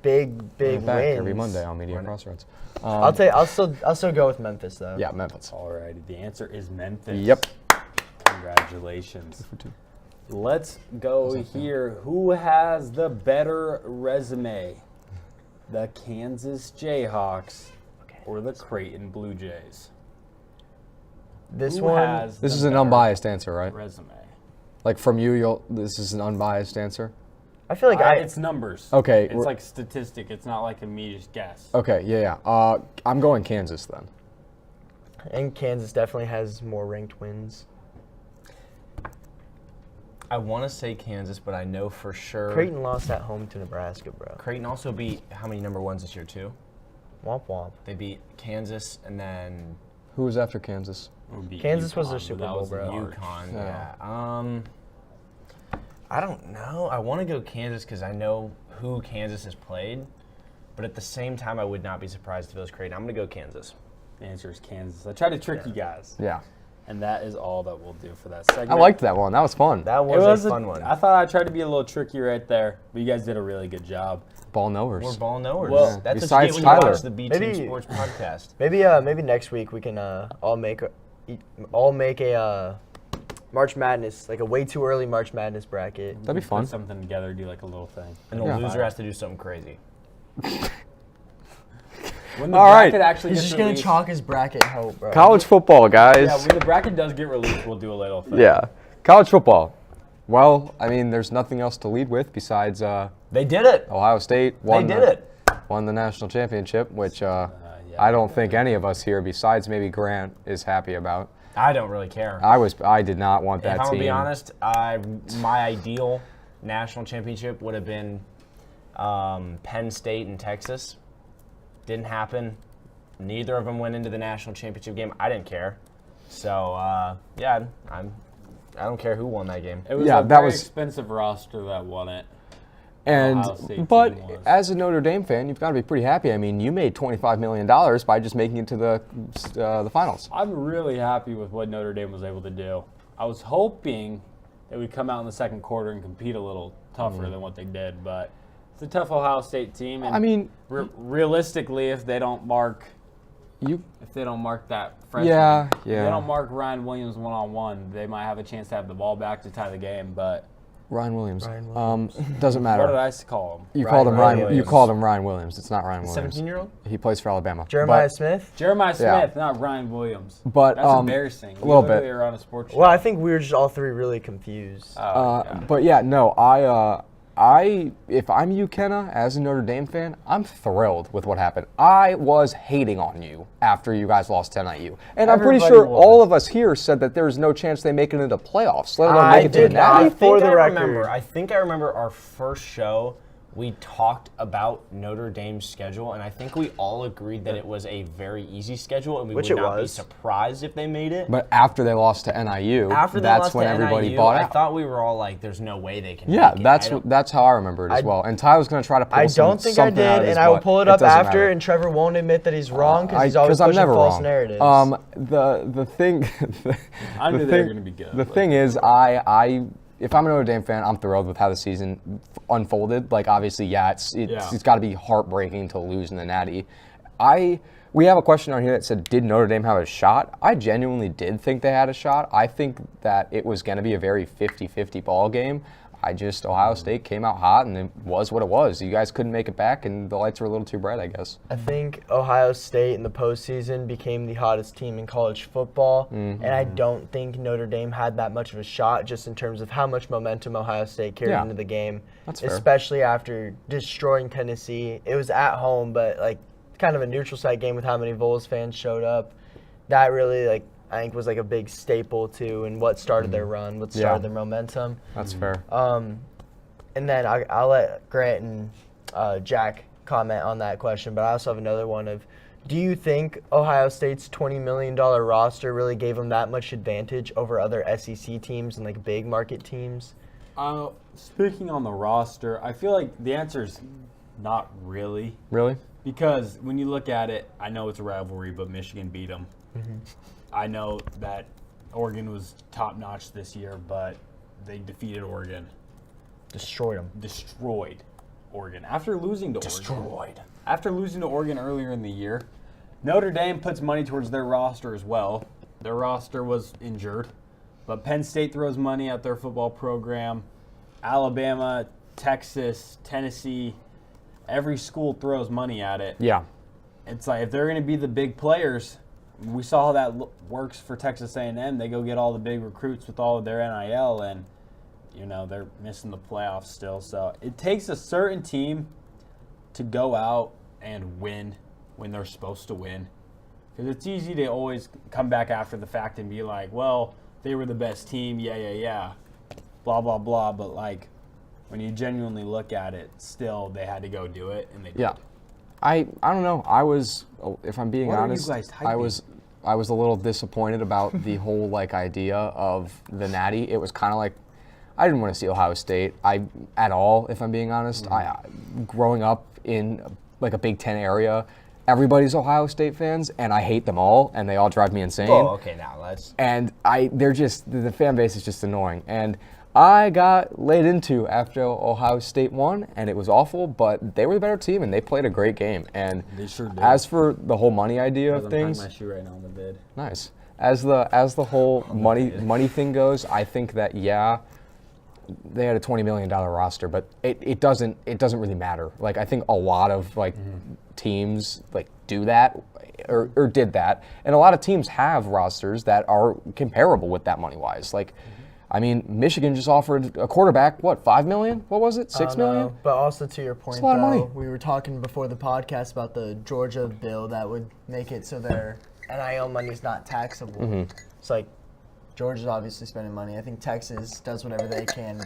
big Back wins. every Monday on Media Crossroads. I'll still go with Memphis though. Yeah, Memphis. Alrighty, the answer is Memphis. Yep. Congratulations. Let's go here. Who has the better resume? The Kansas Jayhawks or the Creighton Blue Jays? This Who one. has This the is an better unbiased answer, right? resume. Like from you, this is an unbiased answer. I feel like It's numbers. Okay, It's we're- like statistic. It's not like a me guess. Okay, yeah. I'm going Kansas then. and Kansas definitely has more ranked wins. I want to say Kansas, but I know for sure. Creighton lost at home to Nebraska, bro. Creighton also beat how many number ones this year too? Womp womp. They beat Kansas and then Who was after Kansas? It would be Kansas was their UConn, Super but that Bowl, was in bro. March. UConn. Yeah. Yeah. I don't know. I want to go Kansas because I know who Kansas has played, but at the same time, I would not be surprised if it was Creighton. I'm going to go Kansas. The answer is Kansas. I tried to trick you guys. Yeah. And that is all that we'll do for that segment. I liked that one. That was fun. That It was, was a fun one. I thought I tried to be a little tricky right there, but you guys did a really good job. Ball knowers. We're ball knowers. Well, that's besides what you get when you Tyler. watch the B Team Maybe- Sports podcast. Maybe next week we can all make a March Madness, like a way too early March Madness bracket. That'd be fun. Put something together, do like a little thing. And the Yeah. loser has to do something crazy. When the All right. bracket actually He's gets just gonna released, chalk his bracket hope, bro. College football, guys. Yeah, when the bracket does get released, we'll do a little thing. Yeah. College football. Well, I mean, there's nothing else to lead with besides They did it. Ohio State won They did it. won the national championship, which yeah. I don't think any of us here, besides maybe Grant, is happy about. I don't really care. I did not want that If I'm team. gonna be honest, my ideal national championship would have been Penn State and Texas. Didn't happen. Neither of them went into the national championship game. I didn't care. So yeah, I don't care who won that game. It was Yeah, a that very was- expensive roster that won it. And Ohio State but team was. as a Notre Dame fan, you've got to be pretty happy. I mean, you made $25 million by just making it to the finals. I'm really happy with what Notre Dame was able to do. I was hoping they would come out in the second quarter and compete a little tougher than what they did, but it's a tough Ohio State team. And I mean, realistically, if they don't mark you that freshman, Yeah, if they yeah. don't mark Ryan Williams one-on-one, they might have a chance to have the ball back to tie the game. But Ryan Williams. Ryan Williams. Doesn't matter. what did I call him? You called him Ryan Ryan. You Williams. called him Ryan Williams. It's not Ryan Williams. 17-year-old? He plays for Alabama. Jeremiah But- Smith. Jeremiah Yeah. Smith, not Ryan Williams. But, That's embarrassing. a little bit. We literally are on a sports show. Well, I think we were just all three really confused. Yeah. But yeah, no, if I'm you, Kenna, as a Notre Dame fan, I'm thrilled with what happened. I was hating on you after you guys lost to NIU. And I'm pretty Everybody sure was. all of us here said that there's no chance they make it into playoffs, let alone I make it to the did not. Natty. For the record. I think I remember our first show. We talked about Notre Dame's schedule, and I think we all agreed that it was a very easy schedule, and we Which would it not be was. surprised if they made it. But after they lost to NIU, After they that's lost when to everybody NIU, bought I out. thought we were all like, "There's no way they can." Yeah, make it. that's how I remember it as well. And Ty was going to try to pull I don't think I something out did, of his and I will butt. pull it up doesn't after, matter. and Trevor won't admit that he's wrong because he's always I'm pushing never false wrong. narratives. The thing, I knew they were gonna be good, The but- thing is, if I'm a Notre Dame fan, I'm thrilled with how the season unfolded. Like, obviously, it's got to be heartbreaking to lose in the Natty. We have a question on here that said, did Notre Dame have a shot? I genuinely did think they had a shot. I think that it was going to be a very 50-50 ball game. Ohio State came out hot, and it was what it was. You guys couldn't make it back, and the lights were a little too bright, I guess. I think Ohio State in the postseason became the hottest team in college football, and I don't think Notre Dame had that much of a shot just in terms of how much momentum Ohio State carried into the game, That's fair. especially after destroying Tennessee. It was at home, but like kind of a neutral site game with how many Vols fans showed up. That really I think was like a big staple too, and what started their run, what started their momentum. That's fair. And then I'll let Grant and Jack comment on that question, but I also have another one of, do you think Ohio State's $20 million roster really gave them that much advantage over other SEC teams and like big market teams? Speaking on the roster, I feel like the answer is not really. Really? Because when you look at it, I know it's a rivalry, but Michigan beat them. I know that Oregon was top-notch this year, but they defeated Oregon. Destroyed them. Destroyed Oregon. After losing to Oregon earlier in the year, Notre Dame puts money towards their roster as well. Their roster was injured, but Penn State throws money at their football program. Alabama, Texas, Tennessee, every school throws money at it. Yeah. It's like if they're going to be the big players, we saw how that works for Texas A&M. They go get all the big recruits with all of their NIL, and they're missing the playoffs still. So it takes a certain team to go out and win when they're supposed to win, because it's easy to always come back after the fact and be like, well, they were the best team, yeah, blah blah blah. But like when you genuinely look at it, still they had to go do it, and they did. Yeah. I don't know. If I'm being What are you honest, guys I was a little disappointed about the whole idea of the Natty. It was kind of like I didn't want to see Ohio State at all, if I'm being honest. Growing up in a Big Ten area, everybody's Ohio State fans, and I hate them all, and they all drive me insane. Oh, okay, now let's. And the fan base is just annoying. And I got laid into after Ohio State won, and it was awful, but they were the better team, and they played a great game. And They sure did. as for the whole money idea of I'm things, tying my shoe right now in the vid. nice. As the whole money thing goes, I think that they had a $20 million roster, but it doesn't really matter. I think a lot of teams do that or did that, and a lot of teams have rosters that are comparable with that money wise. I mean, Michigan just offered a quarterback, what, $5 million? What was it, $6 million? But also to your point, a lot of money. we were talking before the podcast about the Georgia bill that would make it so their NIL money is not taxable. It's Georgia's obviously spending money. I think Texas does whatever they can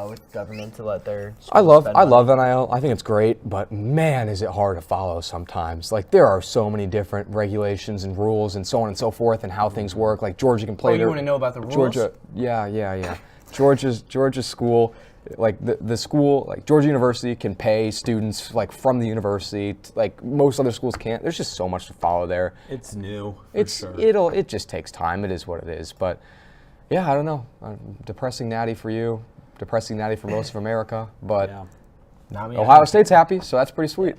with government to let their I schools spend money. love NIL. I think it's great, but man, is it hard to follow sometimes. There are so many different regulations and rules and so on and so forth, and how things work. Georgia can play. Oh, you want to know about the rules? Georgia, yeah. Georgia's school, the school, Georgia University can pay students from the university. Most other schools can't. There's just so much to follow there. It's new. It just takes time. It is what it is. But yeah, I don't know. Depressing natty for you. Depressing natty for most of America. But Ohio State's happy, so that's pretty sweet.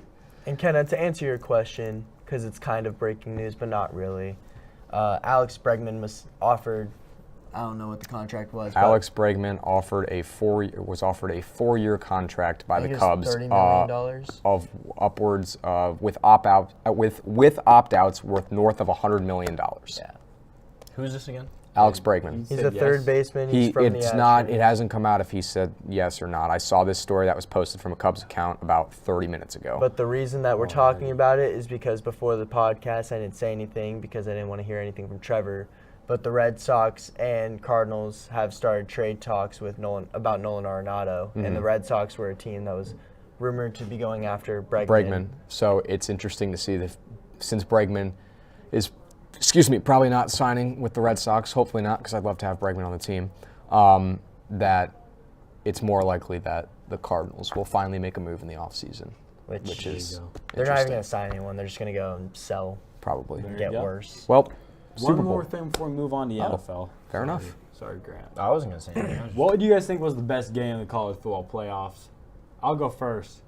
And Kenna, to answer your question, because it's kind of breaking news, but not really, Alex Bregman was offered, I don't know what the contract was. Alex Bregman was offered a 4-year contract by the Cubs $30 million. Of upwards with opt-outs worth north of $100 million. Yeah. Who's this again? Alex Bregman. He's said a third yes. baseman. He's from the It Astros. hasn't come out if he said yes or not. I saw this story that was posted from a Cubs account about 30 minutes ago. But the reason that we're talking about it is because before the podcast, I didn't say anything because I didn't want to hear anything from Trevor. But the Red Sox and Cardinals have started trade talks with Nolan Arenado, and the Red Sox were a team that was rumored to be going after Bregman. So it's interesting to see that since Bregman is, probably not signing with the Red Sox, hopefully not, because I'd love to have Bregman on the team, that it's more likely that the Cardinals will finally make a move in the offseason, which is They're not even interesting. going to sign anyone. They're just going to go and sell Probably. and get Yeah. worse. Well, Super One Bowl. more thing before we move on to the NFL. Fair enough. Sorry, Grant. I wasn't gonna say anything. What would you guys think was the best game of the college football playoffs? I'll go first. This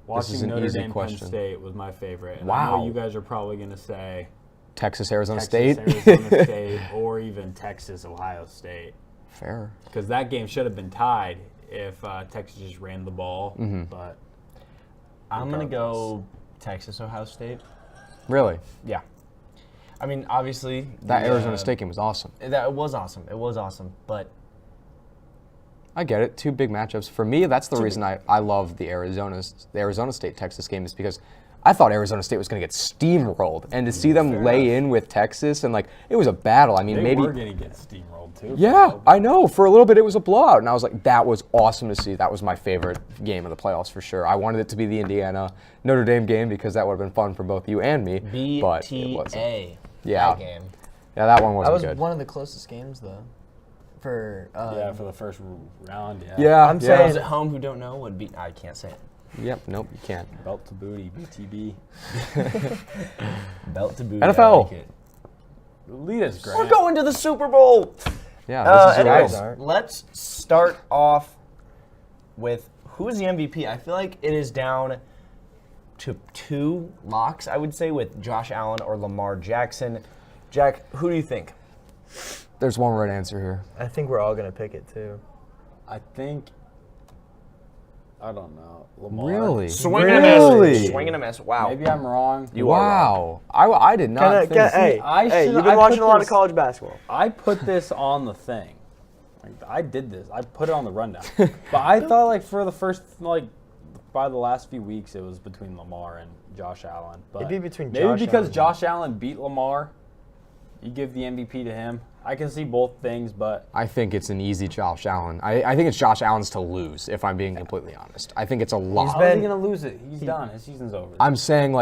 Watching is an Notre easy Dame question. Penn State was my favorite. And I Wow. know you guys are probably going to say Texas, Arizona Texas, State. Arizona State, or even Texas, Ohio State. Fair. Because that game should have been tied if Texas just ran the ball. Mm-hmm. But I'm gonna go Texas, Ohio State. Really? Yeah. I mean, obviously That the, Arizona State game was awesome. That was awesome. It was awesome, but I get it. Two big matchups. For me, that's the reason I love the Arizona State-Texas game is because I thought Arizona State was going to get steamrolled. And to see them lay in with Texas, and it was a battle. I mean, they maybe. were going to get steamrolled too. Yeah, I know. For a little bit, it was a blowout. And I was like, that was awesome to see. That was my favorite game of the playoffs for sure. I wanted it to be the Indiana-Notre Dame game because that would have been fun for both you and me. But it wasn't. BTA. Yeah. That game. Yeah, that one That wasn't was good. one of the closest games, though. For Yeah, for the first round, yeah. Yeah, I'm yeah. saying- Those at home who don't know would be. I can't say it. Yep, nope, you can't. Belt to booty, BTB. Belt to boot. NFL. I like it. Lead us, Grant. We're going to the Super Bowl. Yeah, this is your Anyways, race. let's start off with who is the MVP. I feel like it is down to two locks, I would say, with Josh Allen or Lamar Jackson. Jack, who do you think? There's one right answer here. I think we're all going to pick it, too. I think, I don't know. Lamar. Really? Swing and a Really? miss. Swing and a miss. Wow. Maybe I'm wrong. You are wrong. Wow. I did not think. Hey, I hey, should- you've been I watching put a lot of this- college basketball. I put this on the thing. I did this. I put it on the rundown. But I thought for the first by the last few weeks it was between Lamar and Josh Allen. But It'd be between maybe Josh because Allen. Josh Allen beat Lamar, you give the MVP to him. I can see both things, but I think it's an easy Josh Allen. I think it's Josh Allen's to lose, if I'm being completely honest. I think it's a lot. how is he been- gonna lose it? He's done. His season's over. I'm saying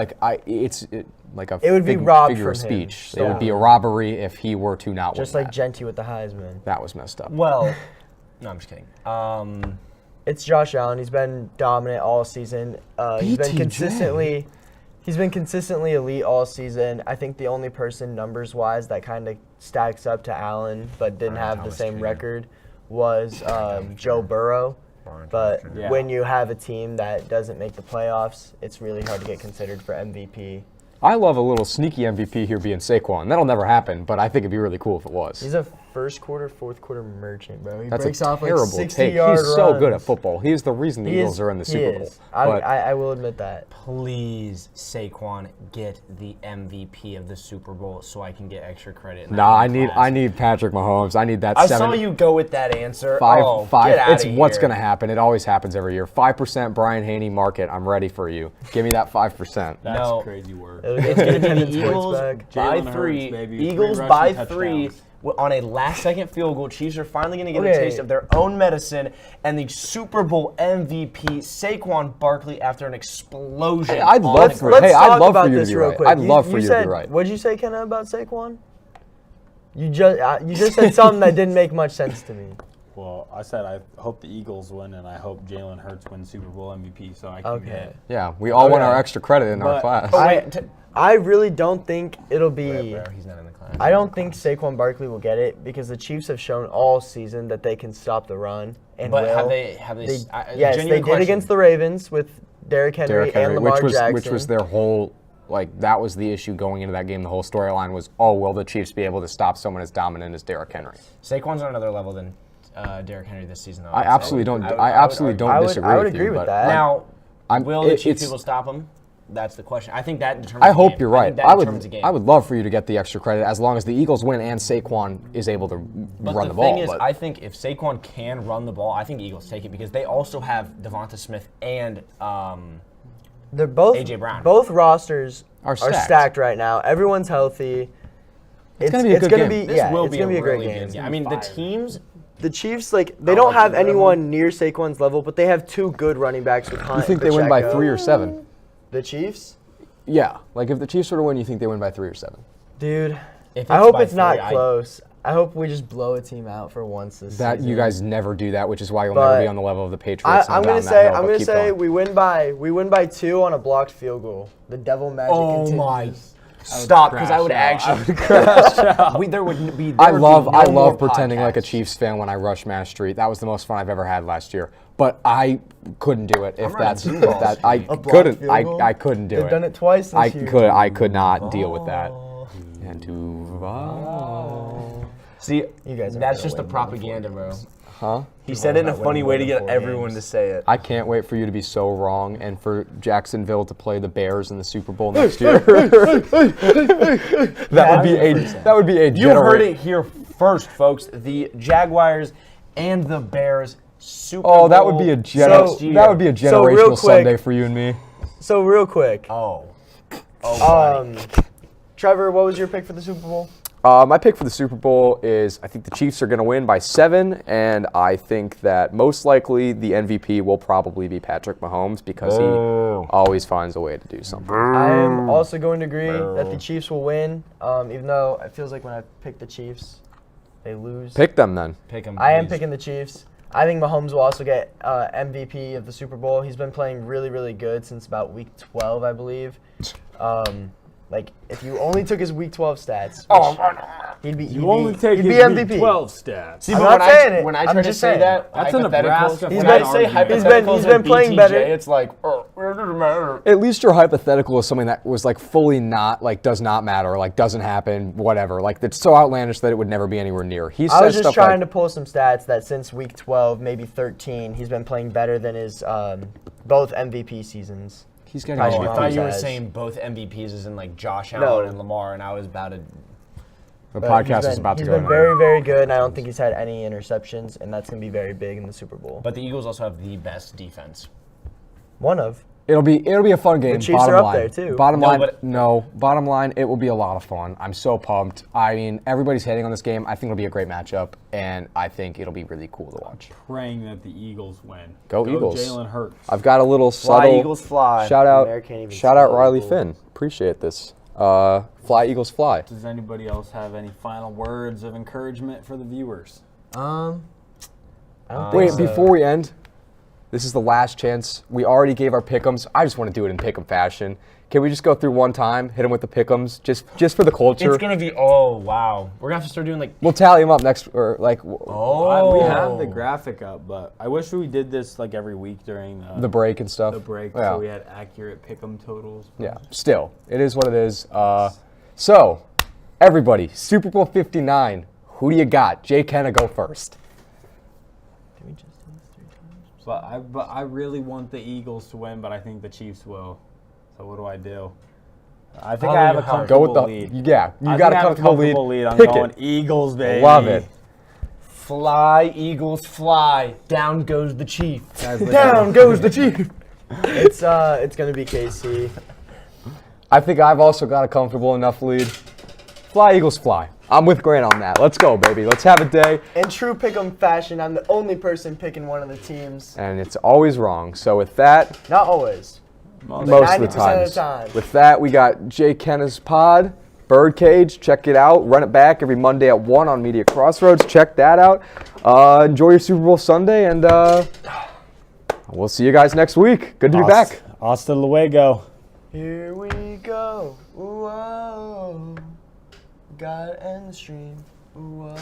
it's like a It would be robbed figure of from him, speech. so- It would be a robbery if he were to not Just win like that. Genty with the Heisman. That was messed up. Well, no, I'm just kidding. It's Josh Allen. He's been dominant all season. He's been BTJ. consistently elite all season. I think the only person numbers-wise that kind of stacks up to Allen but didn't have the Thomas same Jr. record was Joe Burrow. But Yeah. when you have a team that doesn't make the playoffs, it's really hard to get considered for MVP. I love a little sneaky MVP here being Saquon. That'll never happen, but I think it'd be really cool if it was. He's a first quarter, fourth quarter merchant, bro. He That's breaks a off like terrible 60 take. yard He's so good at runs. football. He's the reason the He Eagles is- are in the he Super Bowl. is. But I will admit that. Please, Saquon, get the MVP of the Super Bowl so I can get extra credit. in that nah, class. I need Patrick Mahomes. I need that I 7. saw you go with that answer. Five. Get outta It's what's here. going to happen. It always happens every year. 5% Brian Haney market. I'm ready for you. Give me that 5%. That's No. crazy work. It's going to be the Attendance points Eagles back. by Jalen Hurts, 3. baby. Eagles 3 by rushing 3 touchdowns. on a last-second field goal. Chiefs are finally going to get a Okay. taste of their own medicine, and the Super Bowl MVP Saquon Barkley after an explosion. Hey, I'd on love the for- ground. hey, I'd talk love for about you to this be real right. quick. I'd love for you to said, be right. What did you say, Kenna, about Saquon? You just said something that didn't make much sense to me. Well, I said I hope the Eagles win, and I hope Jalen Hurts wins Super Bowl MVP, so I can Okay. get. Yeah, we all want Okay. our extra credit in our But- class. Oh, wait, I really don't think it'll be. Bro, he's not in the class. I don't think Saquon Barkley will get it because the Chiefs have shown all season that they can stop the run and But will. have they? Yes, they did against the Ravens with Derrick Henry, Derrick Henry, and Lamar Jackson. which was their whole, that was the issue going into that game. The whole storyline was, will the Chiefs be able to stop someone as dominant as Derrick Henry? Saquon's on another level than Derrick Henry this season. Though, I would say. absolutely don't. I would I absolutely argue. don't I would disagree with agree you. with but that. Now, I'm- will the it- Chiefs it's- people stop him? that's the question. I think that determines. I the hope game. you're I right. think that I determines the game. would love for you to get the extra credit as long as the Eagles win and Saquon is able to But run the the ball. thing is, but I think if Saquon can run the ball, I think Eagles take it because they also have Devonta Smith and They're both A.J. Brown. Both rosters Are are stacked. stacked right now. Everyone's healthy. It's gonna be a good gonna game. be this will it's be gonna be a great really game. good game. I mean, the teams. The Chiefs, like, they don't like have either of them. anyone near Saquon's level, but they have two good running backs with Hunt. you think and they win by Pacheco. 3 or 7? The Chiefs, Yeah. Like if the Chiefs were to win, you think they win by 3 or 7? dude. If I hope by it's not 3, close. I hope we just blow a team out for once this That season. you guys never do that, which is why you'll never But be on the level of the Patriots. I'm gonna say we win by 2 on a blocked field goal. The devil magic continues. Stop, because I would actually. There would be. I there would love be no more pretending like a podcasts. Chiefs fan when I rush Mass Street. That was the most fun I've ever had last year. But I couldn't do it if running that's two if balls. that I blocked couldn't field goal? I couldn't do They've it. done it twice this year. I could not deal with that. And to See, You guys aren't that's gonna just the win propaganda, bro. huh? He said it in a funny way to get everyone to say it. I can't wait for you to be so wrong and for Jacksonville to play the Bears in the Super Bowl next year. That would be a You heard it here first, folks. The Jaguars and the Bears Super Bowl. Oh, that would be a next year. that would be a So real generational quick- Sunday for you and me. So real quick, Oh, buddy. Trevor, what was your pick for the Super Bowl? My pick for the Super Bowl is I think the Chiefs are going to win by 7, and I think that most likely the MVP will probably be Patrick Mahomes because he always finds a way to do something. I am also going to agree that the Chiefs will win, even though it feels like when I pick the Chiefs, they lose. Pick them then. Pick him. I am please. picking the Chiefs. I think Mahomes will also get MVP of the Super Bowl. He's been playing really, really good since about week 12, I believe. Like, if you only took his week 12 stats, he'd be MVP. 12 stats. See, I'm but not saying it. when I I'm try to just say saying. that, That's a hypotheticals, Nebraska when fan I say argument. hypotheticals He's been and playing BTJ, better. It's like, it doesn't matter. At least your hypothetical is something that was like fully not like does not matter, like doesn't happen, whatever. Like it's so outlandish that it would never be anywhere near. He I says was just stuff trying like, to pull some stats that since week 12, maybe 13, he's been playing better than his both MVP seasons. he's getting Patrick I MVP. thought you were Mahomes. saying both MVPs is in like Josh No. Allen and Lamar, and I was about to. The But podcast he's is about to He's go. been very, very good, and I don't think he's had any interceptions, and that's going to be very big in the Super Bowl. But the Eagles also have the best defense. One of. It'll be a fun game. Chiefs bottom are up line. there, too. Bottom No, line, but- Bottom line, it will be a lot of fun. I'm so pumped. I mean, everybody's hating on this game. I think it'll be a great matchup, and I think it'll be really cool to watch. Praying that the Eagles win. Go Eagles. Jalen Hurts. I've got a little Fly, subtle Eagles, fly. shout out. America can't even Shout out spell Riley Eagle. Finn. Appreciate this. Fly Eagles fly. Does anybody else have any final words of encouragement for the viewers? I don't Wait, think so. before we end, this is the last chance. We already gave our pick'ems. I just want to do it in pick'em fashion. Can we just go through one time, hit them with the pick'ems, just for the culture? It's gonna be. Oh wow, we're gonna have to start doing like. We'll tally them up next, or like We have the graphic up, but I wish we did this like every week during the break and stuff. the break, Yeah. so we had accurate pick'em totals. Yeah, still, it is what it is. So, everybody, Super Bowl 59. Who do you got? Jay Kenna, go first. Did we just do this 3 times? But I really want the Eagles to win, but I think the Chiefs will. So what do I do? I think Follow I have a your heart. comfortable Go with the lead. yeah. You I got think a I have comfortable lead. I'm Pick going it. Eagles, baby. Love it. Fly, Eagles, fly. Down goes the Chief. Down goes the Chief. It's gonna be KC. I think I've also got a comfortable enough lead. Fly Eagles fly. I'm with Grant on that. Let's go, baby. Let's have a day. In true pick'em fashion, I'm the only person picking one of the teams. And it's always wrong. So with that, Not always. most of the 90% time. of the time. With that, we got Jay Kenna's pod, Birdcage. Check it out. Run it back every Monday at 1 on Media Crossroads. Check that out. Enjoy your Super Bowl Sunday, and we'll see you guys next week. Good to be back. Hasta luego. Here we go. Whoa. Gotta end the stream. Whoa.